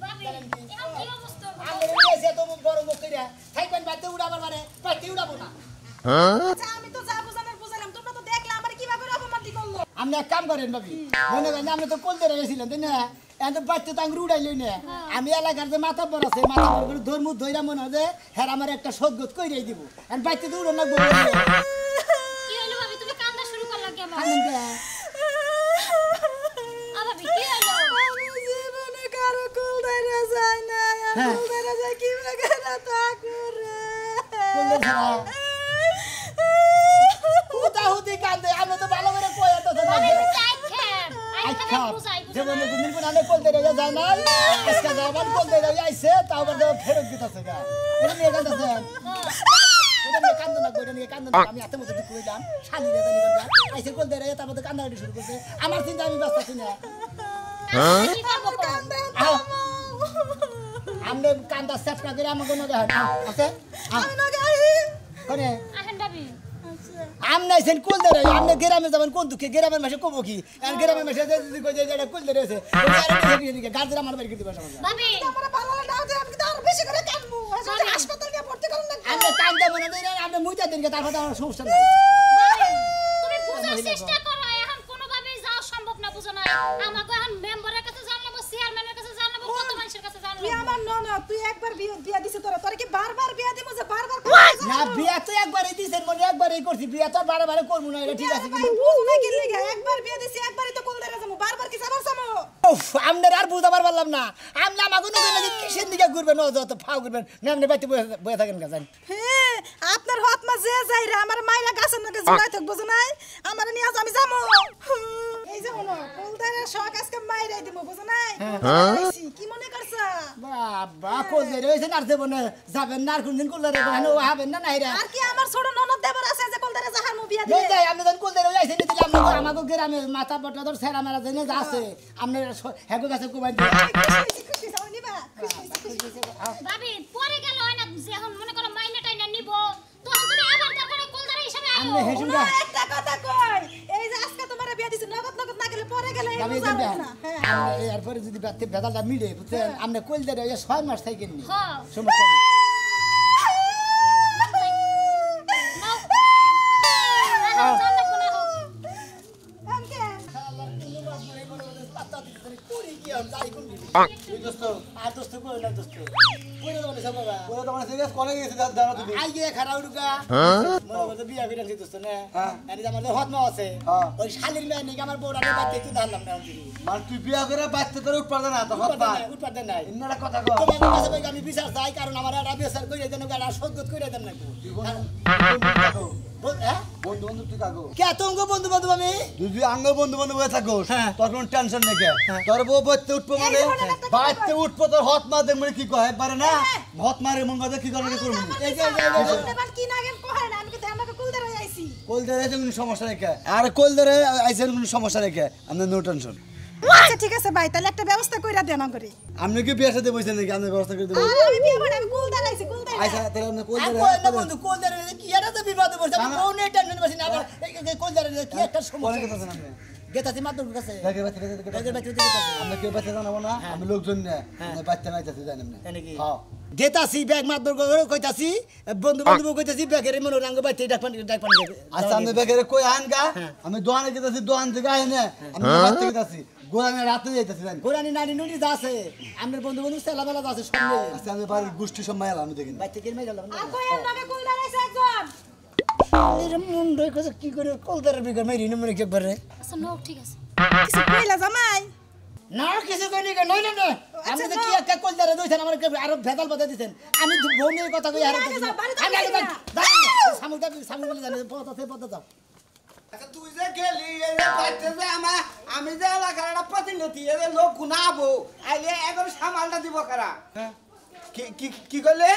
ভাবি এখন কি অবস্থা আমি এসে তো বড় মুখ কইরা থাকবেন বাইতে উড়াবার মানে বাইতে উড়াবো না আচ্ছা আমি তো যা বুঝানোর বুঝালাম তোমরা তো দেখলে আমার কিভাবে অপমানটি করলো আপনি এক কাম করেন ভাবি মনে করেন আপনি তো কোল ধরে গেছিলেন তাই না এখন তো বাইতে তো আঙুর উড়াইলই না আমি এলাকার যে মাথা বড় আছে মাথা বড় করে ধর্ম ধইরা মনে হয় যে হ্যাঁ আমার একটা সদগত কইরাই দিব এখন বাইতে তো উড়ো না কি হলো ভাবি তুমি কান্না শুরু করলা কেন ভাবি কি হলো আমি জীবনে কারো কুল ধরে যায় না হ্যাঁ। কুল ধরে যায় কি না তা করে হুদি কান্দে আমি তো ভালো করে কইয়া তো ভাবি চাই খেম আচ্ছা বুঝাই জীবনে কোনদিন কোন আনে কোল ধরে যায় না আজকে যাবার কোল ধরে আইছে তাও আবার ফেরত দিতেছে গা এটা নিয়ে কান্দছে এটা নিয়ে কান্দো না কইরা নিয়ে কান্দো না আমি এত মতো দুঃখ হইলাম শালি রে জানি কোনটা আইছে কোল ধরে তারপর তো কান্নাকাটি শুরু করছে আমার চিন্তা আমি বাঁচতাছি না কি করব কান্দা আমনে কান্দা সেট না করে আমাকে নগে হয় আছে আমি না গাই করে আহেন ভাবি আমনে আইছেন কোল ধরে আমনে গ্রামে যাবেন কোন দুঃখে গ্রামের মাসে কব কি আর গ্রামের মাসে যদি কই যে এটা কোল ধরে আছে গার্জেন আমার বাড়ি দিবা সমাজ ভাবি আমার ভালো লাগে না যে আমি তো আরো বেশি করে কাঁদবো আসলে হাসপাতালে গিয়ে ভর্তি করুন না আমনে কান্দা মনে দেন আমনে মুইতা দিন তারপর আমার সমস্যা নাই ভাবি তুমি বুঝার চেষ্টা করো এখন কোনো ভাবে যাওয়া সম্ভব না বুঝো না আমাকে এখন মেম্বারের কাছে জানাবো চেয়ারম্যানের কাছে জানাবো কত মানুষের কাছে জানাবো তুই আমার ননা তুই একবার বিয়া দিছিস তোরা কি বারবার বিয়া দিমু যে বারবার না বিয়া তো একবারই দিছেন মনে একবারই করছি বিয়া তো বারে করব না এটা ঠিক আছে কিন্তু বুঝ না কি লাগে একবার বিয়া দিছি একবারই তো কোল ধরে যাবো বারবার কি যাবার সামো উফ আমনের আর বুঝাবার পারলাম না আমনে আমাকে নগে নাকি কিসের দিকে ঘুরবেন ও যত ফাও ঘুরবেন না আমনে বাইতে বয়ে থাকেন গাছেন হ্যাঁ আপনার হাত মা যে যাই রে আমার মাইরা গাছের নাকি জুলাই থাকবো নাই আমার নিয়ে আজ আমি যাবো এই যে হলো কোল ধরে শখ আজকে মাইরাই দিব বুঝো নাই কি মনে করছা বাবা কোল ধরে হইছেন আর দেব না যাবেন না আর কোনদিন কোল ধরে ও হবেন না নাইরা আর কি আমার ছোট ননদ দেবর আছে যে কোল ধরে যাহার মু বিয়া এই দিবে যাই আমি যখন কোল ধরে আইছেন দিলে আমাকে গ্রামে মাথা পটলা ধর সেরা মেরা জেনে যা আছে আমনে হেগো গাছে কোবাই দিয়ে খুশি যাও নিবা খুশি ভাবি পরে গেল হয় না যে এখন মনে করো মাইনে টাইনা নিব তখন তুমি আবার দরকারে কোলদারে হিসাবে আইও আমনে হেসুঙ্গা একটা কথা কই এই যে আজকে তোমারে বিয়া দিছি নগদ না গেলে পরে গেলে এই আমি বুঝা যাবে না হ্যাঁ আমনে এরপরে যদি বেদালটা মিলে বুঝছেন আমনে কোল ধরে 6 মাস থাকেন নি হ্যাঁ সমস্যা নেই নাও জানতে কোনা হোক আমকে তুই বিয়া করে বাচ্চা করে উঠপারবে না আমি বিচার চাই কারণ আমার একটা বিচার করে দেন সদ্গত করে দেন না বন্ধু বন্ধু তুই কাকু কে তোমাকে বন্ধু বান্ধব আমি যদি আঙ্গ বন্ধু বন্ধু হয়ে থাকো হ্যাঁ। তোর কোনো টেনশন নেই কে তোর বউ বাচ্চা উঠবো মানে বাচ্চা উঠবো তোর হত মা দেখ মানে কি কয় পারে না হত মারে মন কথা কি করে করবো এই যে আমার কি নাগেন কহে না আমি তো আমাকে কুল ধরে আইছি কোল ধরে আছে কোনো সমস্যা নেই কে আর কোল ধরে আইসে কোনো সমস্যা নেই কে আপনার নো টেনশন আচ্ছা ঠিক আছে ভাই তাহলে একটা ব্যবস্থা কইরা দেন করে আপনি কি বিয়ে সাথে বসে নাকি আপনার ব্যবস্থা করে দেবো আমি বিয়ে করে আমি কুল ধরে আইছি কুল ধরে আইসা তাহলে আপনি কোল আমি ধরে কই না বন্ধু কোল ধরে কি এটা তো বিপদে পড়ছে আমি কোন টেনশন বসি না আবার এই কোল ধরে কি একটা কোলে সমস্যা কথা আছেন আপনি গেতাছি মাত্র কাছে ব্যাগে বাচ্চা ব্যাগের বাচ্চা গেতাছি আমরা কেউ বাচ্চা জানাবো না আমি লোকজন না বাচ্চা নাই চাচ্ছি জানেন না নাকি হ্যাঁ গেতাছি ব্যাগ মাত্র করে কইতাছি বন্ধু বান্ধব কইতাছি ব্যাগের মনে রঙ বাইতে ডাক পানি আচ্ছা আমি ব্যাগে কই আন গা আমি দোকানে গেতাছি দোকান থেকে আই না আমি রাতে গেতাছি গোরানে রাতে যাইতাছি জানি গোরানি নানি নুনি যা আছে আমাদের বন্ধু বন্ধু সেলা মেলা আছে সামনে আচ্ছা আমি বাড়ির গোষ্ঠী সব মাইলা আমি দেখি বাইতে কে মেলা আর কইেন নামে কুল ধরে আইছে একজন এর মুন্ড কইছে কি করে কলদারের বিগর মাইরি নমনে কে পারে আচ্ছা নো ঠিক আছে কিছু কইলা জামাই না কিছু কইনি কে নই না আমি তো কি একটা কলদারে দইছেন আমার আরো ভেদাল বাদা দিছেন আমি বউনের কথা কই আর আমি আগে সামু বলে জানি পথে যাও আচ্ছা তুই যে গেলি এই যে বাইতে যে আমি যে এলাকার একটা প্রতিনিধি এর লোক গুনাবো আইলে এখন সামালটা দিব কারা কি করলে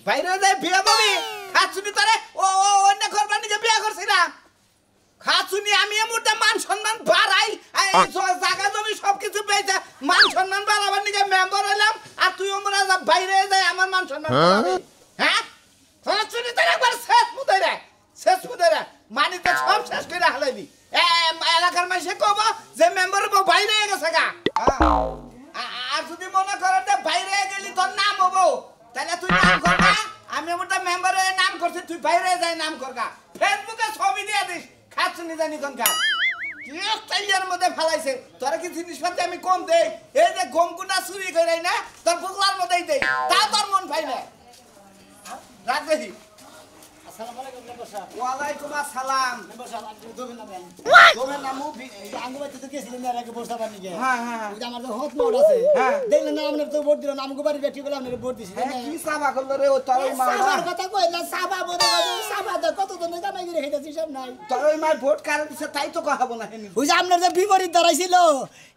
বাইরে যায় বিয়া বলি খাচ্ছুনি তারে ও অন্য ঘরবার নিজে বিয়া করছিলাম খাচ্ছুনি আমি এ মুহূর্তে মান সম্মান বাড়াই জায়গা জমি সবকিছু পেয়েছে মান সম্মান বাড়াবার নিজে মেম্বার হইলাম আর তুই আমরা বাইরে যায় আমার মান সম্মান বাড়াবি হ্যাঁ খাচ্ছুনি তারে একবার শেষ মুদাইরা মানিতে সব শেষ করে হালাইবি এলাকার মানুষে কব যে মেম্বার বাইরে গেছে গা আর যদি মনে করো যে বাইরে গেলি তোর নাম হবো তাহলে তুই নাম করবা আমি ওটা মেম্বারের নাম করছি তুই বাইরে যাই নাম করবা ফেসবুকে ছবি দিয়ে দিস খাচ্ছি নি জানি কোনকার কি স্টাইলের মধ্যে ফেলাইছে তোরা কি জিনিসপাতি আমি কম দেই এই যে গমগুনা চুরি করে না তোর বুকলার মধ্যেই দেই তা তোর মন পাই না রাখ দেখি আসসালামু আলাইকুম মেম্বার সাহেব। ওয়ালাইকুম আসসালাম মেম্বার সাহেব আপনি দোবেন না ভাই। তোমার নাম এই যে আঙ্গুবাড়িতে তো গেছিলেন এর আগে ভোট চাবার নিকে। হ্যাঁ হ্যাঁ ওই যে আমার যে হত মোড় আছে। হ্যাঁ। দেখলেন না আপনার তো ভোট দিলেন আঙ্গুবাড়ি বেটি বলে আপনার ভোট দিছি। হ্যাঁ কি সাবা করলো রে ও তোর ওই মা সাবার কথা কই না সাবা বলে সাবা দা কত জন কামাই করে হেদাছি সব নাই। তোর ওই মার ভোট কারে দিছে তাই তো কহাবো না হেনি ওই যে আপনার যে বিপরীত দাঁড়াইছিল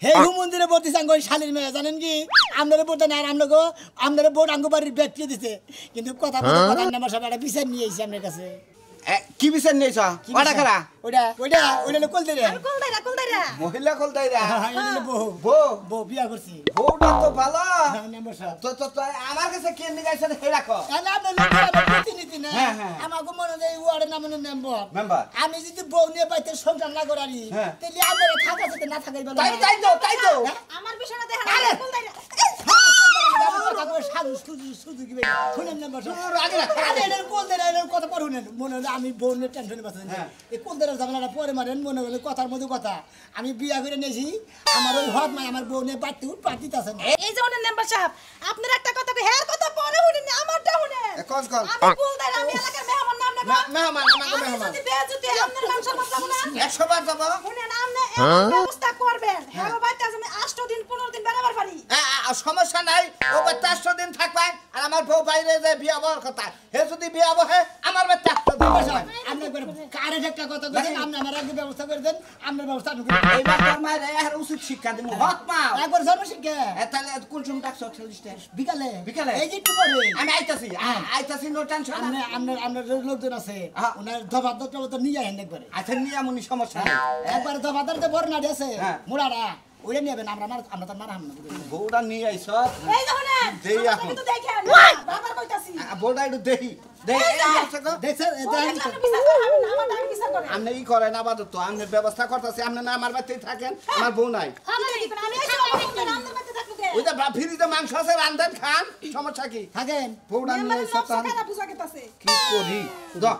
হে মন্দিরে ভোট দিছে আঙ্গুর শালির মেয়ে জানেন কি আপনার ভোট না আর আপনার ভোট আঙ্গুবাড়ির বেটি দিছে কিন্তু কথা কথা মেম্বার সাহেব একটা বিচার নিয়ে আইছি আপনার কাছে। কি বিচার নিয়েছ ওটা খারা ওইটা কল দে রে কুলদাইরা মহিলা কল দেয় রে বউ বউ বউ বিয়া করছি বউটা তো ভালো মেম্বার সাহেব তো তো তো আমার কাছে কে নিগাইছে হে রাখো হ্যাঁ, হ্যাঁ। আমাকে মনে হয় ওয়ার্ডের নাম মেম্বার মেম্বার আমি যদি বউ নিয়ে পাইতে সংসার না করারি হ্যাঁ। তাহলে আপনারা থাকা যেতে না থাকাই ভালো। তাই তো আমার বিষয়টা দেখা আরে! কুলদাইরা আমি বোনের টেনশনে বাঁচি এই কোন দেড় জামানাটা পরে মারেন মনে হলো কথার মধ্যে কথা আমি বিয়া করে নিয়েছি আমার ওই হদ মাই আমার বোনের বাড়তে পার্টি আছে না এই যে ওনের মেম্বার সাহেব আপনার একটা কথা কই হের কথা পরে শুনেন আমারটা শুনেন কোন কোন আমি কুলদাইরা আমি এলাকার মেহমান নাম নেব মেহমান আমাকে আমি মেহমান যদি বেয়াজুতি আপনার মান সম্মান যাব না 100 বার যাব শুনেন আপনি এমন ব্যবস্থা করবেন হের বাইতে আমি 8 দিন 15 দিন বেড়াবার পারি সমস্যা নাই ও 400 দিন থাকবেন আর আমার বউ বাইরে যায় বিয়া হওয়ার কথা হে যদি বিয়া হবে আমার বাচ্চা আপনি কারে একটা কথা বলেন আপনি আমার আগে ব্যবস্থা করে দেন আপনার ব্যবস্থা আপনি এইবার তোর মায়ের এর উচিত শিক্ষা দেবো হক মা একবার জন্মশিক্ষা তাহলে কোন সময় ডাকছো 40টা বিকালে বিকালে? এই যে একটু পরে আমি আইতাছি নো টেনশন আপনার লোকজন আছে হ্যাঁ। ওনার দফাদার তো নিয়ে আহেন একবারে আচ্ছা নিয়ামনি সমস্যা নাই একবার দফাদার যে বড় নাড়ি আছে হ্যাঁ। মুড়াটা ওইটা নেবেন আমরা তো মারা হাম না বউটা নিয়ে আইছ এই যে শুনেন দেই এখন। আমি তো দেখেন বাবার কইতাছি বউটা একটু দেখি দেখছেন আপনি বিচার করেন আমার দাবি বিচার করেন আপনি ই করেন আপাতত আপনার ব্যবস্থা করতেছি আপনি না আমার বাড়িতেই থাকেন আমার বউ নাই আমি এই যে আপনার বাড়িতে থাকবো কে ওই যে ফ্রিজে মাংস আছে রান্ধেন খান সমস্যা কি থাকেন বউটা নিয়ে মেম্বারের আইছ নকশা খারাপ বুঝা গেতাছে কি করি দাও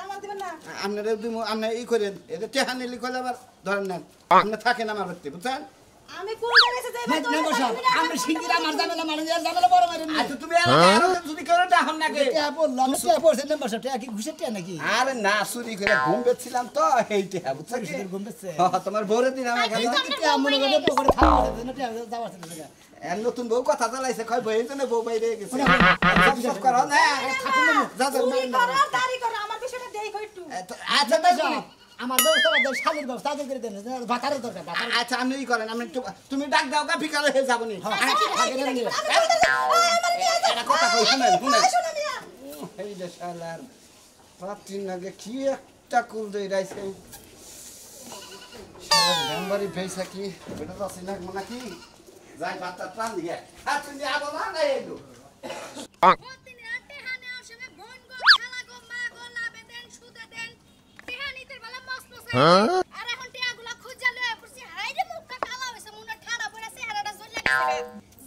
আমার দিবেন না আপনার আপনি ই করেন এটা টেহা নিলি কলে আবার ধরেন নেন আপনি থাকেন আমার বাড়িতে বুঝছেন আমি কুলদাইরা এসে যাইবা তো মেম্বার সাহেব আমরা শিগগির আমার ঝামেলা মানে ঝামেলা বড় মারেন না আচ্ছা তুমি এলাকায় আরো যদি কেউ ডাহন নাকি টিয়া বললাম টিয়া পড়ছে মেম্বার সাহেব টিয়া কি ঘুষের টিয়া নাকি আরে না চুরি করে ঘুম পেয়েছিলাম তো এই টেহা বুঝছেন কি? ঘুষের ঘুম পেচ্ছে তোমার বউরে দিন আমার এই কাছে যে টিয়া মনে করে পকড়ে খাওয়া না টিয়া যাওয়া আছে না এর নতুন বউ কথা চালাইছে কয় বই জন্য বউ বাইরে গেছে সব করো না যা যা চুরি করার দাড়ি করা আমার বিষয়টা দেখো একটু আচ্ছা মেম্বার সাহেব আমার ব্যবস্থা বাদ শালীর ব্যবস্থা আগে করে দেন ভাতারের দরকার ভাতার আচ্ছা আপনি ই করেন আপনি তুমি ডাক দাও কা বিকালে হয়ে যাবো নি এটা কথা কই শুনেন শুনেন এই যে শালার পাতিন আগে কি একটা কুল দেই রাইছে শালার মেম্বারি পয়সা কি এটা তো সিনা মনে কি যাই ভাতটা টান দিয়ে আর তুমি আবো না না এলো আর এখন টিয়াগুলা খুঁজা লয়ে পড়ছি হাইরে মুখটা কালা হইছে মুন্ডা ঠাড়া পড়া চেহারাটা জ্বলে গেছে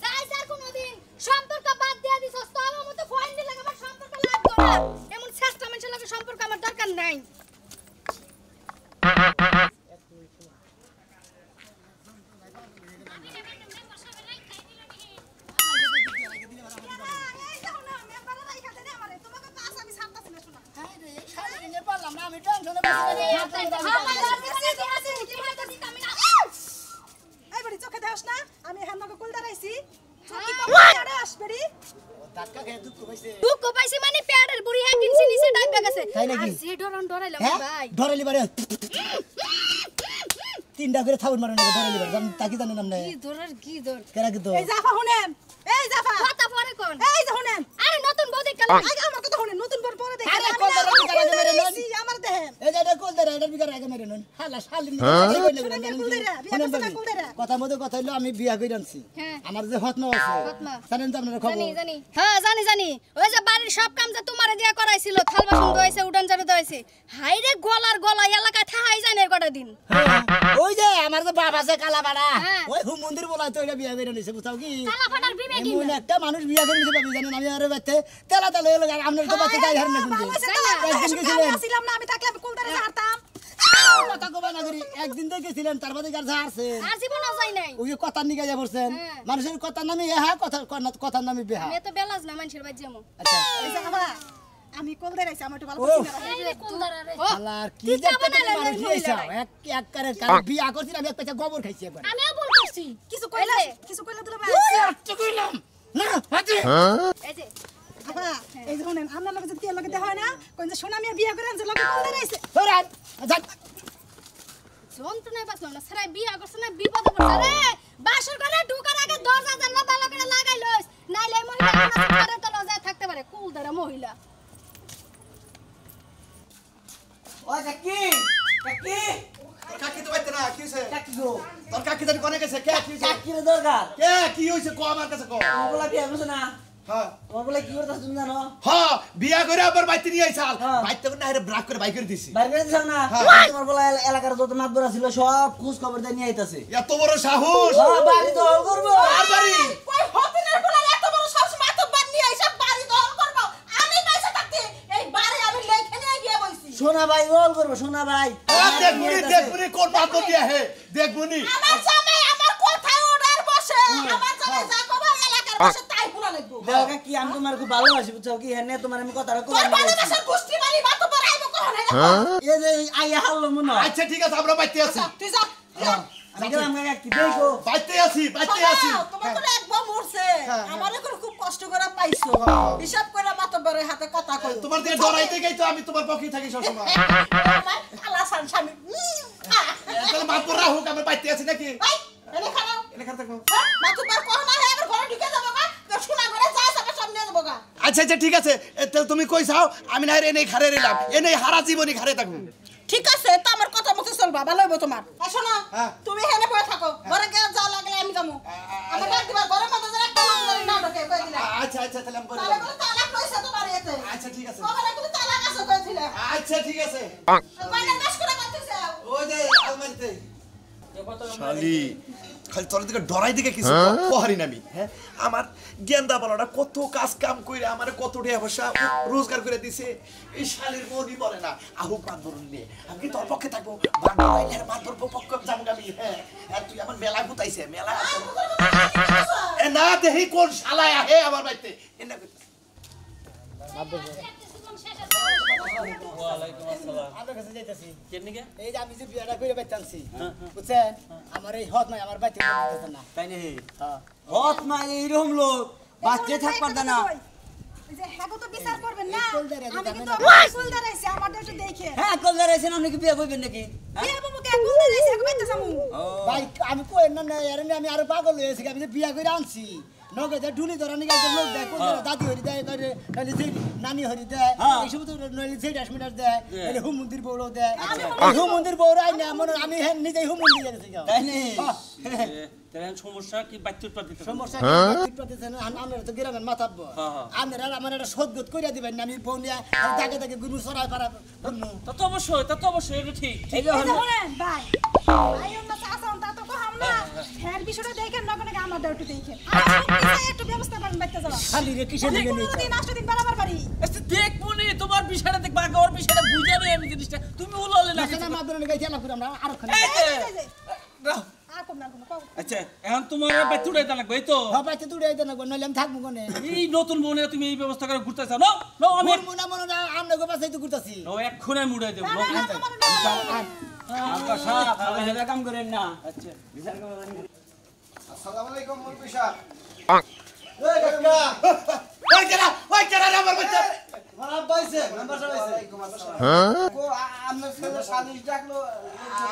যাই যার কোনদিন সম্পর্ক বাদ দিয়া দিছস তো আমার মতো ফোন দিলে আমার সম্পর্ক লাগবে না এমন চেষ্টা মানুষের লগে সম্পর্ক আমার দরকার নাই আমি টেনশনে এই বড়ি চোখে দেখাস না আমি এখান থেকে কুলদাইরা আইছি চোখে কম আসবেরি ধাক্কা খেয়ে দুঃখ পাইছে দুঃখ পাইছি মানে পেটের বুড়ি হ্যাঁ কিনছি নিচে ডাক্কা গেছে তাই নাকি? আর যে ডরাইলাম হ্যাঁ ভাই ধরেলি বারে তিনটা করে থাউন মারন ধরেলি বারে তাকি জানেন না কি ধর কেরা কি তো এই জাফা শুনেন এই জাফা কথা পরে কোন এই যে শুনেন আরে নতুন বউ দেখ আগে আমার কথা শুনেন নতুন বর পরে দেখ আরে কলদার বিকার আগে মেরে নুন আমার দেখেন এই যে এটা কলদার এটার বিকার আগে মেরে নুন হালা শালিন কথা মতো কথা হইলো আমি বিয়া করে আনছি হ্যাঁ। আমার যে হতমা আছে হতমা। জানেন তো আপনারা খবর জানি জানি হ্যাঁ জানি ওই যে বাড়ির সব কাম যে তোমারে দিয়া করাইছিল থাল বাসন ধোয়াইছে উঠান ঝাড়ু ধোয়াইছে হাইরে গলার গলা এলাকায় থাহাই যায় না কটা দিন ওই যে আমার যে বাপ আছে কালাপাড়া হ্যাঁ। ওই হুম মন্দির বলা তো এটা বিয়া করে নিছে বুঝাও কি কালাপাড়ার বিবেক কি এমন একটা মানুষ বিয়া করে নিছে ভাবি জানেন আমি আরে বাচ্চা তেলা তেলা হলো আপনার তো বাচ্চা গাই হার না কিন্তু একদিন গেছিলেন ছিলাম না আমি থাকলে আমি কুলদারে হারতাম কথা কবা না করি একদিন তো গেছিলেন তার বাদে গার ঝাড়ছেন আর জীবনও যাই নাই ওই যে কথার নিকে যা পড়ছেন হ্যাঁ। মানুষের কথার নামে এহা কথার নামে বেহা আমি তো বেলাজ না মানুষের বাড়ি যাবো আচ্ছা এই যে বাবা আমি কুলদারে আইছি আমার একটু ভালো ও। চিনা আল্লাহর কি যে মানুষ হইছা এক কারে বিয়া করছিলাম এক পেছা গোবর খাইছি একবার আমিও ভুল করছি কিছু কইলা দিলে ভাই আচ্ছা কইলাম না হাতে এই যে বাবা এই যে শুনেন আপনার লগে যে তেল লগে দেওয়া হয় না কোন যে সোনা মিয়া বিয়া করে আনছে লগে কুলদারে আইছে ধরান যাক যন্ত্রণায় বাঁচলাম না সারাই বিয়া করছে না বিপদে পড়ছে রে বাসর করে ঢুকার আগে দরজা জানলা ভালো করে লাগাই লইস নাইলে এই মহিলা ঘরে তো লজায় থাকতে পারে কুলদারা মহিলা ওই কাকি কাকি কাকি তো বাইতে না কি হইছে কাকি গো তোর কাকি জানি কোনে গেছে কে কি হইছে কাকির দরকার কে কি হইছে কো আমার কাছে কো তোমার বলা বিয়া করছ না হ্যাঁ তোমার বলা কি করতাছ তুমি জানো হ্যাঁ বিয়া করে আবার বাইতে নিয়ে আইছাল হ্যাঁ। বাইতে না আরে ব্রাক করে বাইক করে দিছি বাইরে করে দিছ না হ্যাঁ। তোমার বলা এলাকার যত মাতবর ছিল সব খোঁজ খবর দিয়ে নিয়ে আইতাছে এত বড় সাহস হ্যাঁ বাড়ি দখল করবো আর বাড়ি কই হতিনের বলার এত বড় সব মাত বাদ নিয়ে আইসা বাড়ি দখল করব আমি পয়সা থাকতে এই বাড়ি আমি লেখে নিয়ে গিয়ে বইছি সোনা ভাই দখল করবো সোনা ভাই দেখবুনি কোন মাত দিয়া হে দেখবুনি আমার জামাই আমার কোথায় অর্ডার বসে আমার জামাই যা কবে এলাকার বসে তাই পুরা লাগবো দেখা কি আমি তোমার খুব ভালোবাসি বুঝছো কি হ্যাঁ তোমার আমি কথাটা তোর কই ভালোবাসার গোষ্ঠী মারি মাত বড়াইবো কোন এই যে আইয়া হারলো মনে হয় আচ্ছা ঠিক আছে আমরা বাইতে আছি তুই যা আমি গেলাম কাকা কি দেখো বাইতে আছি তোমার তো একবার মরছে আমারে করে খুব কষ্ট করে পাইছো হিসাব করে মাতবরের হাতে কথা কই তোমার দিকে ডরাইতে গই তো আমি তোমার পক্ষে থাকি সব সময় আমার আল্লাহ সান স্বামী তাহলে মাত বড় হোক আমরা বাইতে আছি নাকি ভাই এনে খাও এনে খাতে থাকবো মাতবার কোন না হে এবার ঘরে ঢুকে যাবো গা তো শোনা ঘরে যা সব সামনে যাবো গা আচ্ছা ঠিক আছে তাহলে তুমি কই যাও আমি না এনে ঘরে রইলাম এনে হারা জীবনী ঘরে থাকবো ঠিক আছে তো আমার কথা মতো চলবা ভালো হইব তোমার শোনো হ্যাঁ। তুমি হেনে বসে থাকো ঘরে গিয়ে যা লাগলে আমি যাবো আমার ডাক দিবা ঘরে মতো যারা একটা লোক ধরে না ঢোকে কই দিলা আচ্ছা তাহলে আমি তাহলে বলে তালাক কইছে তোমার এতে আচ্ছা ঠিক আছে কবে রাখলে তালাক আছে কইছিলে আচ্ছা ঠিক আছে কয়টা কাজ করে করতেছে ওই যে আলমারিতে শালি খালি তোর দিকে ডরাই দিকে কিছু পহারি নামি হ্যাঁ আমার গেন্দা বলাটা কত কাজ কাম কইরা আমারে কত টাকা পয়সা রোজগার করে দিছে এই শালির মনি বলে না আহুক বান্ধরুন নিয়ে আমি কি তোর পক্ষে থাকবো বান্ধর বান্ধর পক্ষে যাবো আমি হ্যাঁ তুই আমার মেলা গুতাইছে মেলা এ না দেহি কোন শালায় আহে আমার বাড়িতে এনা আপনার কাছে যাইতাছি এই যে আমি যে বিয়াটা করে বাইতাছি বুঝছেন আমার এই হত নাই আমার বাইতে দিতেছেন না তাই নে হত মা এইরকম লোক বাচ্চা থাকবার না এই যে হ্যাগো তো বিচার করবেন না কুলদারে আমি কিন্তু দিতাম কুলদারে আইছি আমার একটু দেখে হ্যাঁ কলদার আছেন আপনি কি বিয়ে করবেন নাকি বিয়ে বাবু কে কুলদারে আইছি আমি বাইতে যামু ভাই আমি কই না না এর আমি আরো পাগল হয়েছি আমি যে বিয়া করে আনছি নগদে ঢুলি ধরা নিয়ে গেছে লোক দেয় কোন দাদি হরি দেয় করে নালি যে নানি হরি দেয় এই সব তো নালি যে ডাসমিটার দেয় এই হুম মন্দির বউরাও দেয় এই হুম মন্দির বউরাই না মনে আমি নিজেই হুম মন্দির গেছি তাই নে তেমন সমস্যা কি বাচ্চা উৎপাদিত সমস্যা আমরা তো গ্রামের মাথাব্য আপনারা আমার একটা সদগত কইরা দিবেন না আমি ফোন দিয়া দাগে দাগে গুরু সরাই পারা তা তো অবশ্যই এটা ঠিক এই যে এই যে শুনেন ভাই ভাই আমরা চাচান তা তো কহাম না ফের বিষয়টা দেখেন না কোনে আমার একটু দেখেন আর একটু ব্যবস্থা করেন বাইতে যাওয়া খালি রে কিসে দিকে নিয়ে কোনদিন আসতে দিন বরাবর বাড়ি আচ্ছা দেখবো নি তোমার বিষয়টা দেখবা আগে ওর বিষয়টা বুঝে নেই আমি জিনিসটা তুমি উলালে না না মাদুরে গাইতে না করে আমরা আরো খালি এই যে আর কম না কোনো কও আচ্ছা এখন তোমার বাচ্চা উড়াইতে লাগবে এই তো হবাইতে দূরে আইতে না নইলে আমি থাকবো কোনে এই নতুন বউনে তুমি এই ব্যবস্থা করে ঘুরতে চাও নো আমি মন মনে না আমনে গো পাশে তো করতেছি নো এক্ষুনি আমি উড়াই দেব আব্বা সাহেব আপনি হেদা কাম করেন না আচ্ছা বিচার করবেন আসসালামু আলাইকুম মুরব্বি সাহেব এই কাকা ওই কেরা আমার বাচ্চা খারাপ পাইছে মেম্বার সাহেব ওয়ালাইকুম আসসালাম ও আপনার ছেলে সালিশ ডাকলো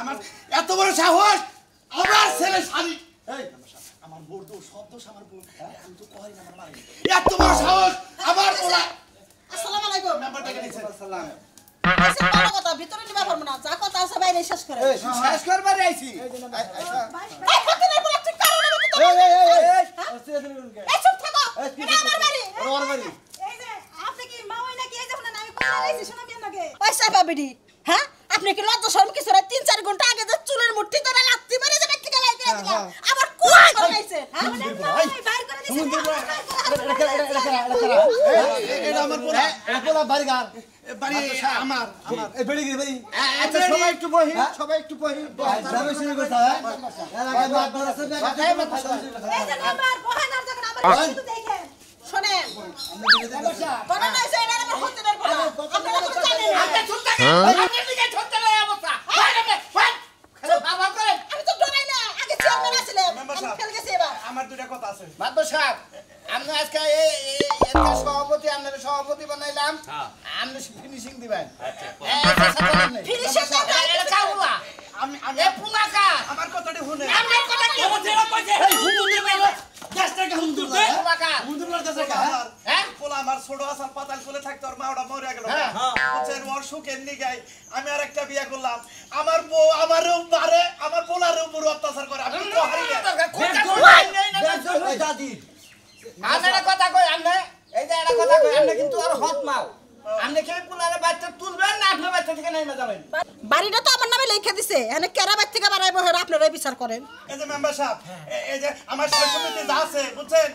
আমার এত বড় সাহস আমার ছেলে সালিশ এই আমার বোর তো সব দোষ আমার বোন আমি তো কই না আমার মারি এত বড় সাহস আমার পোলা আসসালামু আলাইকুম নাম্বারটা কে দিছেন সালাম আচ্ছা বড় কথা ভিতরে নিবা পারবো না যা কথা আছে বাইরে শেষ করে এই শেষ করবার আইছি এই কত না বলা ঠিক করো না তো এই চুপ থাকো এটা আমার বাড়ি আমার বাড়ি এই যে আপনি কি মা হই নাকি এই যে শুনেন আমি কথা লাইছি শুনো কেন নাকি পয়সা পাবিডি হ্যাঁ আপনি কি লজ্জা শরম কিছু না 3-4 ঘন্টা আগে যে চুলের মুঠি ধরে লাত্তি মেরে যে ব্যক্তি গলাই করে দিলা আবার কোন বানাইছে হ্যাঁ বাইর করে দিছেন এটা আমার পোলা পোলা বাড়িঘর বাড়ি আমার এই বেড়ি গিয়ে বাড়ি আচ্ছা সবাই একটু বহি সবাই একটু বহি যাবে শুরু করতে হয় এলাকায় মাতবার আছে এই যে নাম্বার বহানার যখন আমার কিছু দেখেন শুনেন বড় না এসে এটা আমার হতে দেব না আপনারা তো জানেন আপনি ছুটতে আপনি দিকে ছুটতে লয় অবস্থা বাবা করে আমি তো ডরাই না আগে চেয়ারম্যান আছিলাম আমি ফেল গেছি এবার আমার দুইটা কথা আছে মাদবর সাহেব আপনি আজকে সভাপতি আপনার সভাপতি বানাইলাম আপনি ফিনিশিং দিবেন ফিনিশিং এটা কাউলা আমি এ পুলাকা আমার কথাটা শুনে আমার কথা কি ও ছেড়ে কইছে এই হুন্দুর বাবা 10 টাকা হুন্দুর না পুলাকা হুন্দুর বাবা 10 টাকা হ্যাঁ পোলা আমার ছোট আসার পাতাল কোলে থাকতো আর মা ওটা মরে গেল হ্যাঁ। বুঝছেন ওর সুখের নিগাই আমি আর একটা বিয়ে করলাম আমার বউ আমারও মারে আমার পোলার উপর অত্যাচার করে আমি তো হারি না দাদি আপনারা কথা কই আপনি এই যে একটা কথা কই আপনি কিন্তু আর হত মাও আপনি কি পুলারে বাচ্চা তুলবেন না আপনি বাচ্চা থেকে নেমে যাবেন বাড়িটা তো আমার নামে লেখা দিছে এনে কেরা বাড়ি থেকে বাড়াইবো হেরা আপনারাই বিচার করেন এই যে মেম্বার সাহেব এই যে আমার সমিতি যা আছে বুঝছেন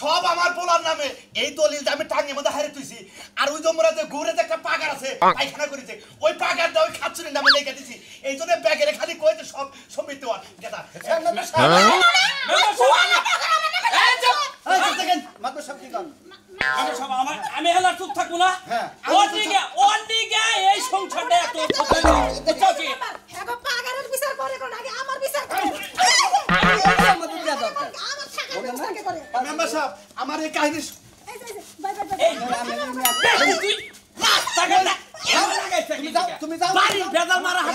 সব আমার পোলার নামে এই দলিল আমি টাঙ্গের মধ্যে হারিয়ে তুইছি আর ওই জমরা যে ঘুরে যে একটা পাগার আছে পায়খানা করেছে ওই পাগারটা ওই খাচ্ছুরির নামে লেখা দিছি এই জন্য ব্যাগের খালি কইতে সব সমিতি হওয়ার গেদা মাত্র সব কি করেন আমি সব আমার আমি হেলা চুপ থাকবো না হ্যাঁ। অন্ডিগে এই সংসারটা এত চকি এগো পাগারের বিচার করে কোন আগে আমার বিচার করে আমার থাকার বিচার কে করে মেম্বার সাহেব আমার এই কাহিনী এই যে বাই বাই তুই রাস্তাঘাটে এমন লাগাইছে তুমি যাও বাড়ি বেজাল মারা হাত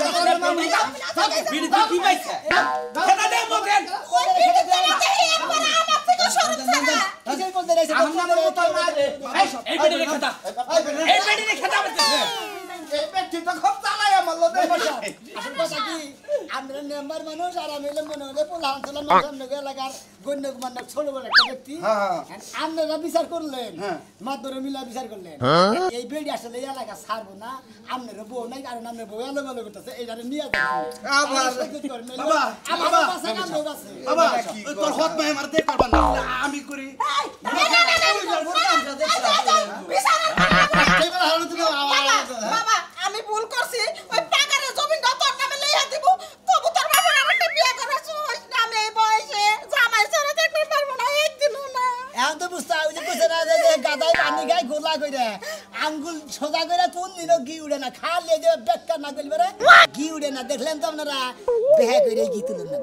বিড়ি কি পাইছে খেতা দে মোকেন ওই বিড়ি চালাতে একবার আমার থেকে সরত ছাড়া এই বলতে রাইছে আমার মতো মারে এই বেড়ি রে খেতা এই বেড়ি রে খেতা বলতেছে এই ব্যক্তি তো খুব চালাই আমার লোকে আসল কথা কি আমরা মেম্বার মানুষ আর আমি হলাম মনে হলে পোলা অঞ্চলের মানুষ এলাকার গণ্য মান্য ছোট বড় একটা ব্যক্তি আপনারা বিচার করলেন মাধ্যমে মিলা বিচার করলেন এই বেড়ি আসলে এই এলাকা ছাড়বো না আপনার বউ নাই কারণ আপনার বউ এলো ভালো করতেছে এইটারে নিয়ে বাবা তোর হত ভাই আমার দেখ পারবা না আমি করি বাবা আমি ভুল করছি ওই পাগারের জমিনটা তোর নামে লইয়া দিব তবু তোর বাবা আমাকে বিয়ে করেছ ওই নামে এই বয়সে জামাই ছাড়া দেখতে পারবো না একদিনও না এখন তো বুঝতে হবে যে বুঝতে না যে গাদায় পানি গায়ে গোলা করে আঙ্গুল সোজা করে কোন দিনও ঘি উড়ে না খালি যে বেকার না করবে ঘি উড়ে না দেখলেন তো আপনারা বেহা করে ঘি তুলুন না